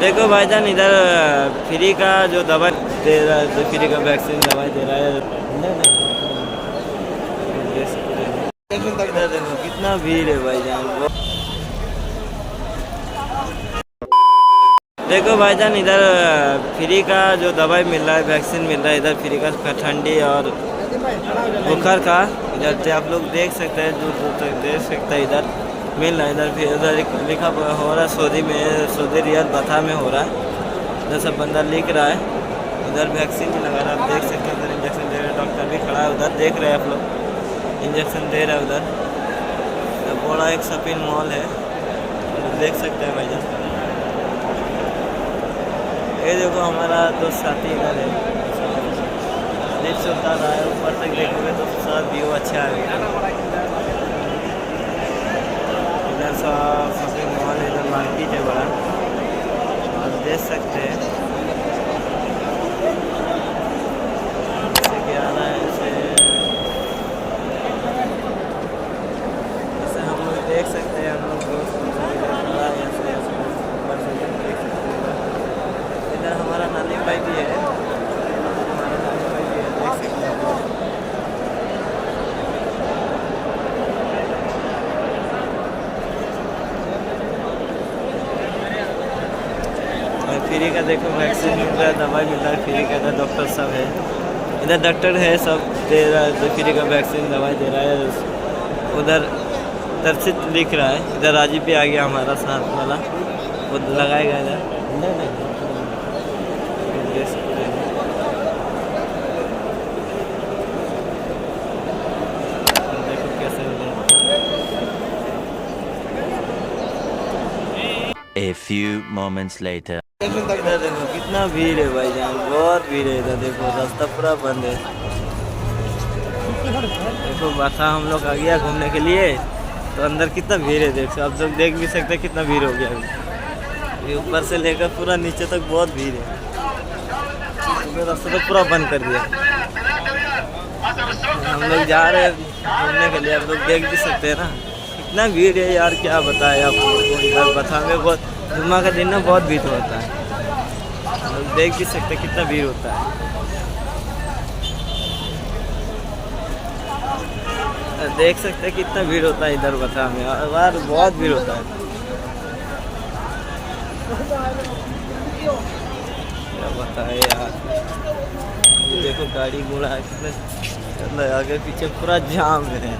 देखो भाईजान इधर फ्री का जो दवा दे रहा है, जो फ्री का वैक्सीन दवाई दे रहा है। इधर देखो कितना भीड़ है भाईजान। देखो भाईजान इधर फ्री का जो दवाई मिल रहा है, वैक्सीन मिल रहा है इधर फ्री का ठंडी और बुखार का। इधर से आप लोग देख सकते हैं, दूर दूर तक देख सकते हैं इधर मिल रहा है। इधर फिर उधर लिखा हो रहा है सऊदी में, सऊदी रियाद बता में हो रहा है। इधर सब बंदा लिख रहा है। इधर वैक्सीन भी लगा रहा है, आप देख सकते हैं। उधर इंजेक्शन दे रहे हैं, डॉक्टर भी खड़ा है उधर, देख रहे हैं आप लोग। इंजेक्शन दे रहा है उधर। बड़ा एक शॉपिंग मॉल है, देख सकते हैं भाईजान। ये देखो हमारा दोस्त साथी इधर है, लिफ्ट से उतर रहा है। ऊपर तक देखोगे तो सब व्यू अच्छा है। इधर सब शॉपिंग मॉल है, इधर मार्केट है बड़ा, आप देख सकते हैं। जैसे कि आ रहा है ऐसे हम लोग देख सकते हैं। हम लोग दोस्त इधर हमारा नानी भाई भी है, हमारा नानी भाई भी है, देख सकते हैं। फ्री का देखो वैक्सीन मिल रहा है, दवाई मिल रहा है फ्री का। इधर डॉक्टर सब है, इधर डॉक्टर है, सब दे रहा है, जो फ्री का वैक्सीन दवाई दे रहा है। उधर तरसित लिख रहा है। इधर राजीव भी आ गया हमारा साथ वाला, वो लगाएगा इधर। देखो कैसे A few moments later. इधर देखो कितना भीड़ है भाईजान, बहुत भीड़ है। इधर देखो रास्ता पूरा बंद है। देखो बसा हम लोग आ गया घूमने के लिए, तो अंदर कितना भीड़ है। देखो आप लोग देख भी सकते हैं कितना भीड़ हो गया अभी। ऊपर से लेकर पूरा नीचे तक बहुत भीड़ है। तो रास्ता तो पूरा बंद कर दिया। हम लोग जा रहे हैं घूमने के लिए, आप लोग देख भी सकते हैं ना कितना भीड़ है यार, क्या बताएं आपको। इधर बता में बहुत जुम्मा का दिन ना बहुत भीड़ होता है, हम लोग देख भी सकते हैं कितना भीड़ होता है। देख सकते हैं कितना भीड़ होता है इधर बता में, यार बहुत भीड़ होता है। क्या बताए यार, ये देखो गाड़ी घोड़ा कितने आगे पीछे पूरा जाम है।